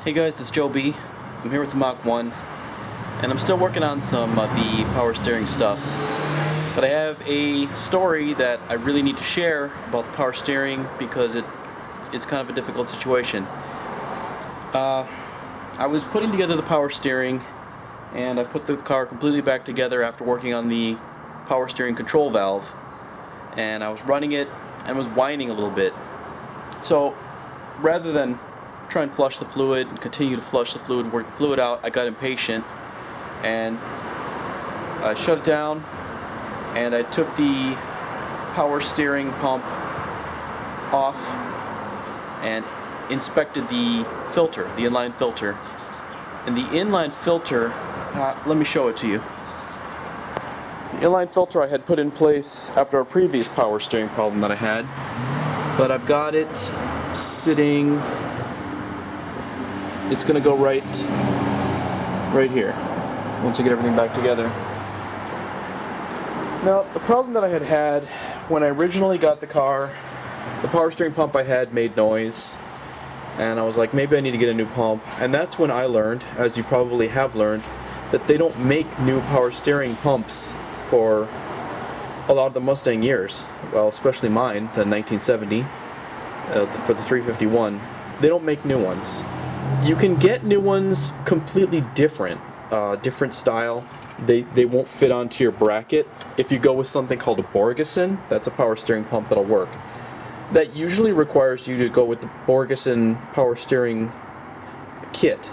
Hey guys, it's Joe B. I'm here with the Mach 1, and I'm still working on some of the power steering stuff. But I have a story that I really need to share about the power steering because it's kind of a difficult situation. I was putting together the power steering, and I put the car completely back together after working on the power steering control valve, and I was running it and was whining a little bit. So rather than try and flush the fluid and continue to flush the fluid and work the fluid out, I got impatient and I shut it down, and I took the power steering pump off and inspected the filter, the inline filter. And the inline filter, let me show it to you. The inline filter I had put in place after a previous power steering problem that I had, but I've got it sitting. It's gonna go right here once I get everything back together. Now, the problem that I had when I originally got the car, the power steering pump I had made noise, and I was like, maybe I need to get a new pump. And that's when I learned, as you probably have learned, that they don't make new power steering pumps for a lot of the Mustang years. Well, especially mine, the 1970, for the 351. They don't make new ones. You can get new ones completely different style. They won't fit onto your bracket. If you go with something called a Borgeson, that's a power steering pump that'll work. That usually requires you to go with the Borgeson power steering kit.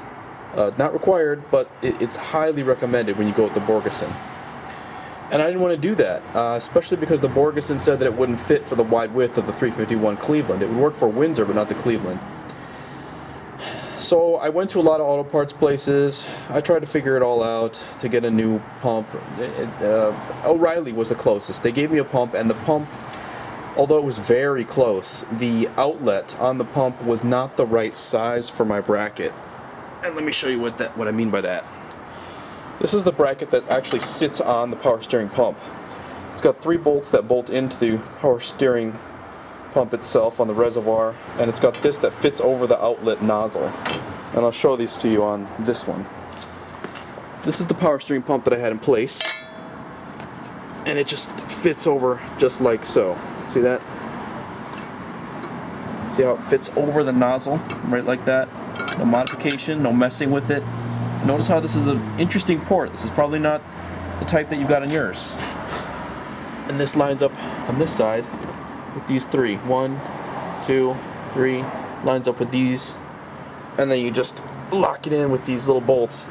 Not required, but it's highly recommended when you go with the Borgeson. And I didn't want to do that, especially because the Borgeson said that it wouldn't fit for the wide width of the 351 Cleveland. It would work for Windsor, but not the Cleveland. So I went to a lot of auto parts places. I tried to figure it all out to get a new pump. O'Reilly was the closest. They gave me a pump, and the pump, although it was very close, the outlet on the pump was not the right size for my bracket. And let me show you what I mean by that. This is the bracket that actually sits on the power steering pump. It's got 3 bolts that bolt into the power steering pump itself on the reservoir, and it's got this that fits over the outlet nozzle. And I'll show these to you on this one. This is the power steering pump that I had in place, and it just fits over just like so. See that? See how it fits over the nozzle, right like that? No modification, no messing with it. Notice how this is an interesting port. This is probably not the type that you've got on yours. And this lines up on this side with these 3. 1, 2, 3. Lines up with these. And then you just lock it in with these little bolts.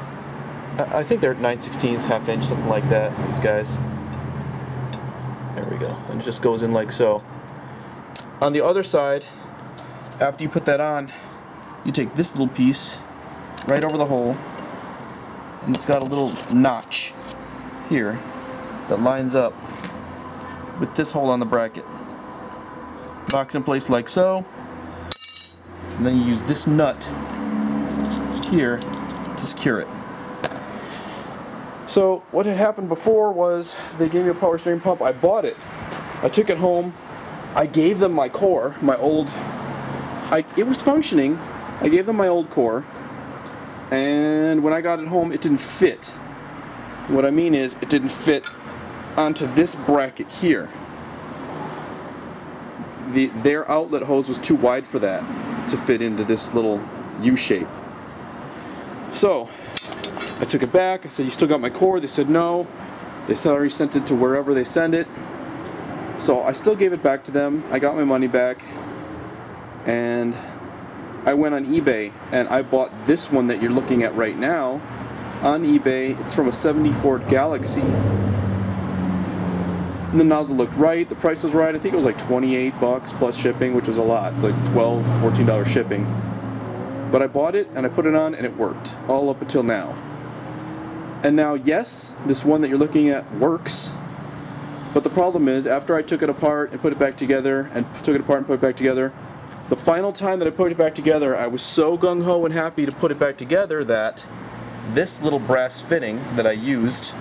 I think they're 9/16, ½ inch, something like that, these guys. There we go. And it just goes in like so. On the other side, after you put that on, you take this little piece right over the hole, and it's got a little notch here that lines up with this hole on the bracket. Locks in place like so, and then you use this nut here to secure it. So what had happened before was they gave me a power steering pump. I bought it. I took it home. I gave them my core, my old. It was functioning. I gave them my old core, and when I got it home, it didn't fit. What I mean is, it didn't fit onto this bracket here. Their outlet hose was too wide for that to fit into this little U shape. So I took it back. I said, "You still got my core?" They said no. They said I already sent it to wherever they send it. So I still gave it back to them. I got my money back, and I went on eBay and I bought this one that you're looking at right now on eBay. It's from a '74 Galaxy. And the nozzle looked right, the price was right. I think it was like $28 plus shipping, which was a lot, like $12, $14 shipping. But I bought it and I put it on and it worked, all up until now. And now, yes, this one that you're looking at works. But the problem is, after I took it apart and put it back together, and took it apart and put it back together, the final time that I put it back together, I was so gung-ho and happy to put it back together that this little brass fitting that I used,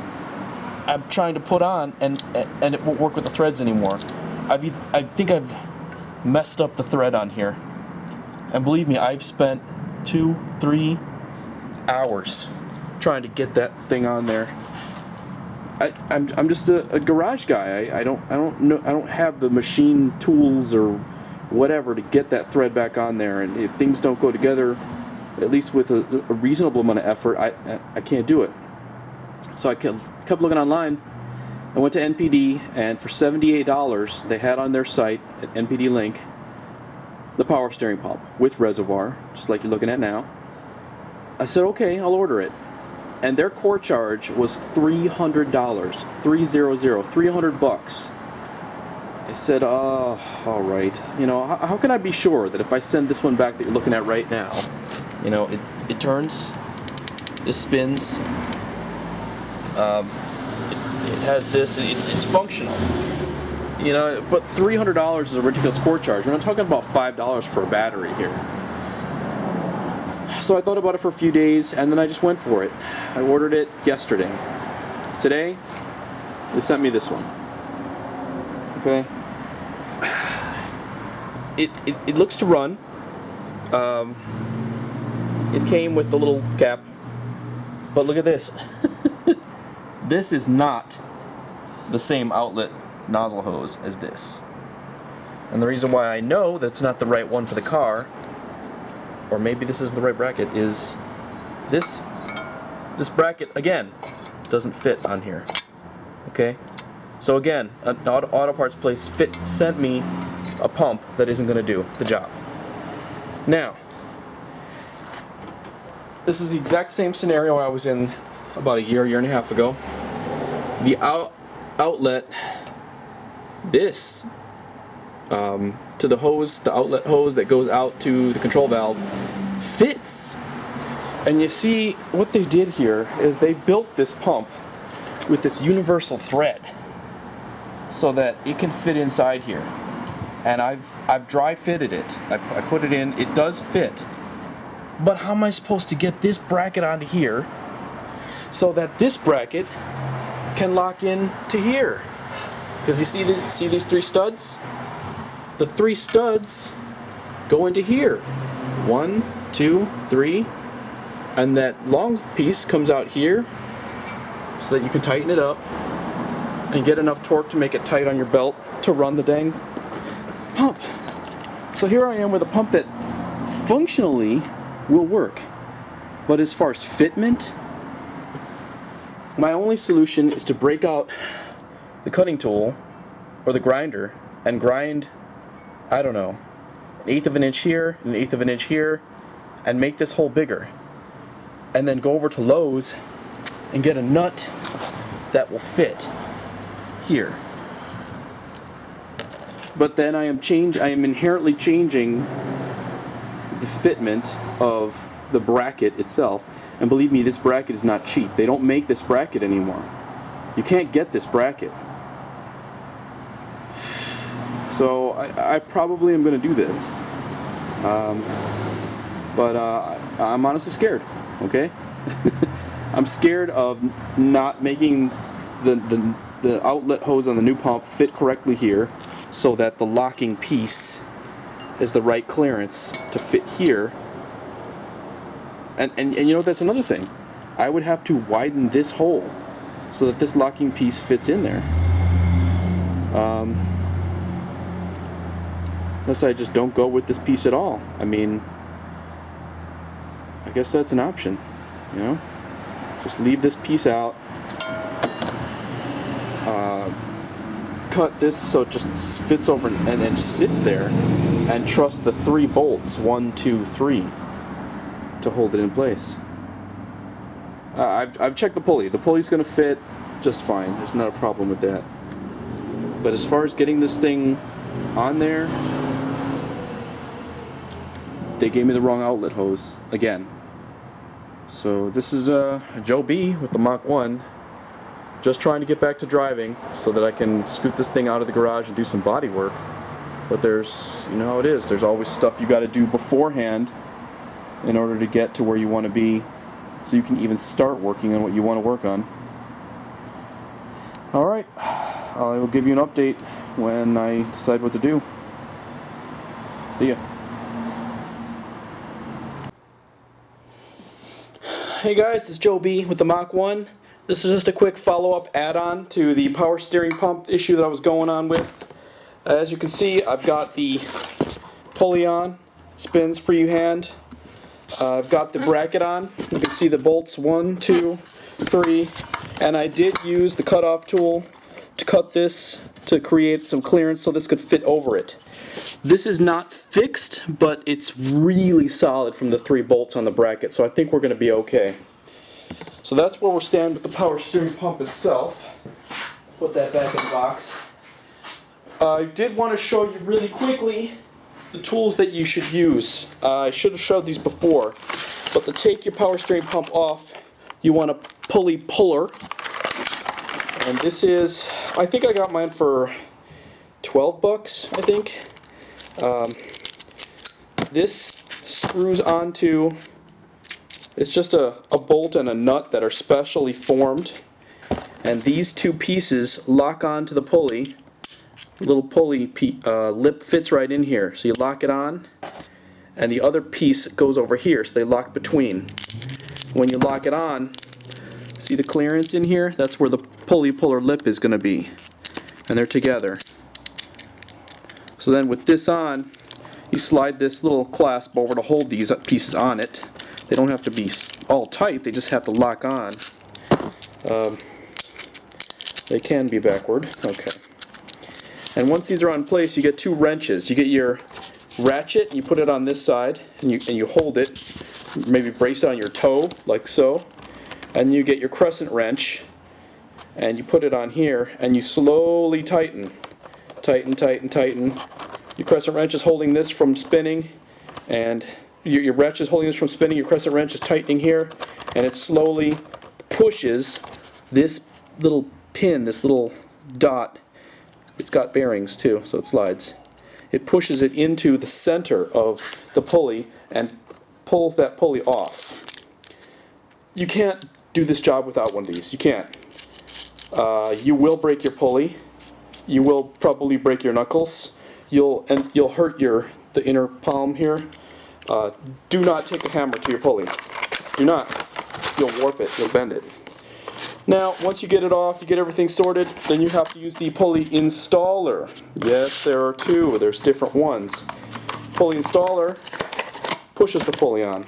I'm trying to put on, and it won't work with the threads anymore. I think I've messed up the thread on here. And believe me, I've spent 2, 3 hours trying to get that thing on there. I'm just a garage guy. I don't have the machine tools or whatever to get that thread back on there. And if things don't go together, at least with a reasonable amount of effort, I can't do it. So I kept looking online. I went to NPD, and for $78, they had on their site at NPD Link the power steering pump with reservoir, just like you're looking at now. I said, okay, I'll order it. And their core charge was $300, $300. I said, all right. You know, how can I be sure that if I send this one back that you're looking at right now, you know, it turns, it spins, it has this, it's functional. You know, but $300 is a ridiculous core charge. We're not talking about $5 for a battery here. So I thought about it for a few days, and then I just went for it. I ordered it yesterday. Today, they sent me this one. Okay. It looks to run. It came with the little cap, but look at this. This is not the same outlet nozzle hose as this. And the reason why I know that it's not the right one for the car, or maybe this isn't the right bracket, is this bracket, again, doesn't fit on here. Okay? So again, an auto parts place sent me a pump that isn't going to do the job. Now, this is the exact same scenario I was in about a year and a half ago. The outlet, this, to the hose, the outlet hose that goes out to the control valve, fits. And you see what they did here is they built this pump with this universal thread so that it can fit inside here. And I've dry fitted it. I put it in. It does fit. But how am I supposed to get this bracket onto here so that this bracket can lock in to here? Because you see these 3 studs? The 3 studs go into here. 1, 2, 3. And that long piece comes out here so that you can tighten it up and get enough torque to make it tight on your belt to run the dang pump. So here I am with a pump that functionally will work. But as far as fitment, my only solution is to break out the cutting tool or the grinder and grind, I don't know, 1/8 of an inch here, and 1/8 of an inch here, and make this hole bigger. And then go over to Lowe's and get a nut that will fit here. But then I am inherently changing the fitment of the bracket itself. And believe me, this bracket is not cheap. They don't make this bracket anymore. You can't get this bracket. So I probably am going to do this. But I'm honestly scared. Okay? I'm scared of not making the outlet hose on the new pump fit correctly here so that the locking piece is the right clearance to fit here. And you know, that's another thing. I would have to widen this hole so that this locking piece fits in there. Unless I just don't go with this piece at all. I mean, I guess that's an option, you know? Just leave this piece out. Cut this so it just fits over and sits there, and trust the 3 bolts, 1, 2, 3, to hold it in place. I've checked the pulley. The pulley's going to fit just fine. There's not a problem with that. But as far as getting this thing on there, they gave me the wrong outlet hose again. So this is Joe B with the Mach 1, just trying to get back to driving so that I can scoot this thing out of the garage and do some body work. But there's, you know how it is, there's always stuff you got to do beforehand in order to get to where you want to be, so you can even start working on what you want to work on. Alright, I will give you an update when I decide what to do. See ya. Hey guys, this is Joe B with the Mach 1. This is just a quick follow-up add-on to the power steering pump issue that I was going on with. As you can see, I've got the pulley on, spins free hand. I've got the bracket on. You can see the bolts 1, 2, 3, and I did use the cutoff tool to cut this to create some clearance so this could fit over it. This is not fixed, but it's really solid from the 3 bolts on the bracket, so I think we're going to be okay. So that's where we're standing with the power steering pump itself. Put that back in the box. I did want to show you really quickly the tools that you should use. I should have showed these before, but to take your power steering pump off, you want a pulley puller. And this is, I think I got mine for 12 bucks, I think. This screws onto, it's just a bolt and a nut that are specially formed, and these 2 pieces lock onto the pulley. The little pulley lip fits right in here, so you lock it on, and the other piece goes over here, so they lock between. When you lock it on, see the clearance in here? That's where the pulley puller lip is going to be, and they're together. So then with this on, you slide this little clasp over to hold these pieces on it. They don't have to be all tight, they just have to lock on. They can be backward. Okay. And once these are on place, you get 2 wrenches. You get your ratchet, and you put it on this side, and you hold it, maybe brace it on your toe, like so. And you get your crescent wrench, and you put it on here, and you slowly tighten. Tighten, tighten, tighten. Your crescent wrench is holding this from spinning, and your ratchet is holding this from spinning. Your crescent wrench is tightening here, and it slowly pushes this little pin, this little dot. It's got bearings too, so it slides. It pushes it into the center of the pulley and pulls that pulley off. You can't do this job without one of these. You can't. You will break your pulley. You will probably break your knuckles. You'll hurt the inner palm here. Do not take a hammer to your pulley. Do not. You'll warp it. You'll bend it. Now, once you get it off, you get everything sorted, then you have to use the pulley installer. Yes, there are 2. There's different ones. Pulley installer pushes the pulley on.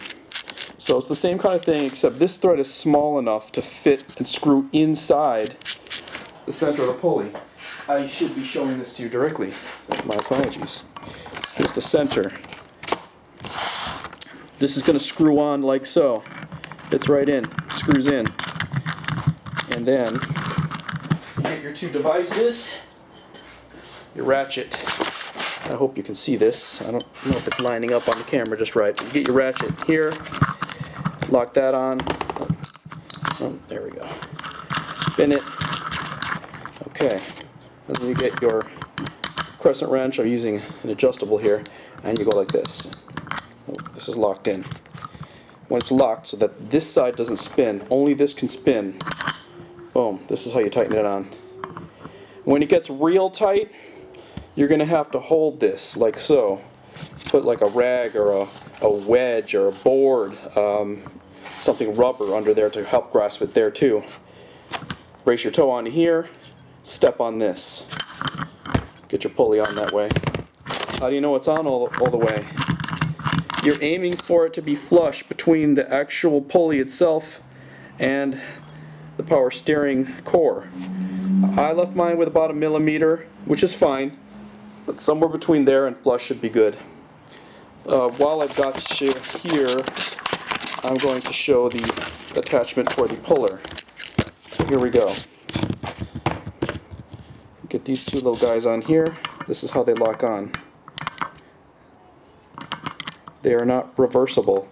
So it's the same kind of thing, except this thread is small enough to fit and screw inside the center of the pulley. I should be showing this to you directly. My apologies. Here's the center. This is going to screw on like so. Fits right in. Screws in. And then you get your 2 devices. Your ratchet. I hope you can see this. I don't know if it's lining up on the camera just right. You get your ratchet here. Lock that on. Oh, there we go. Spin it. Okay. And then you get your crescent wrench. I'm using an adjustable here. And you go like this. Oh, this is locked in. When it's locked so that this side doesn't spin, only this can spin. Boom. This is how you tighten it on. When it gets real tight, you're going to have to hold this like so. Put like a rag or a wedge or a board, something rubber under there to help grasp it there too. Brace your toe onto here, step on this. Get your pulley on that way. How do you know it's on all the way? You're aiming for it to be flush between the actual pulley itself and the power steering core. I left mine with about 1 millimeter, which is fine, but somewhere between there and flush should be good. While I've got you here, I'm going to show the attachment for the puller. So here we go. Get these 2 little guys on here. This is how they lock on. They are not reversible.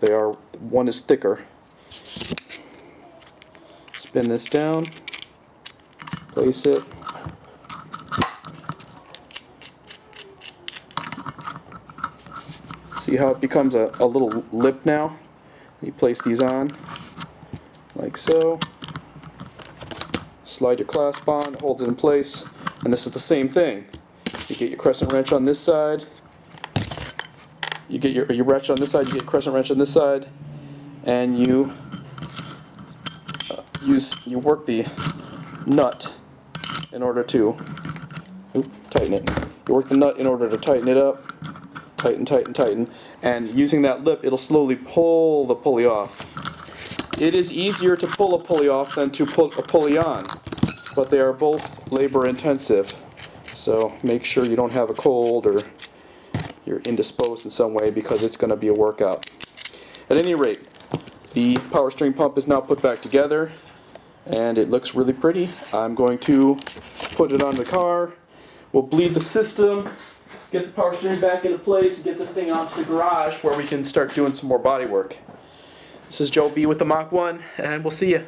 One is thicker. Spin this down, place it, see how it becomes a little lip now? You place these on, like so, slide your clasp on, it holds it in place, and this is the same thing. You get your crescent wrench on this side, you get your wrench on this side, you get your crescent wrench on this side, and you you work the nut in order to tighten it. You work the nut in order to tighten it up. Tighten, tighten, tighten. And using that lip, it'll slowly pull the pulley off. It is easier to pull a pulley off than to put a pulley on, but they are both labor intensive. So make sure you don't have a cold or you're indisposed in some way, because it's going to be a workout. At any rate, the power steering pump is now put back together and it looks really pretty. I'm going to put it on the car. We'll bleed the system, get the power steering back into place, and get this thing onto the garage where we can start doing some more body work. This is Joe B with the Mach 1, and we'll see you.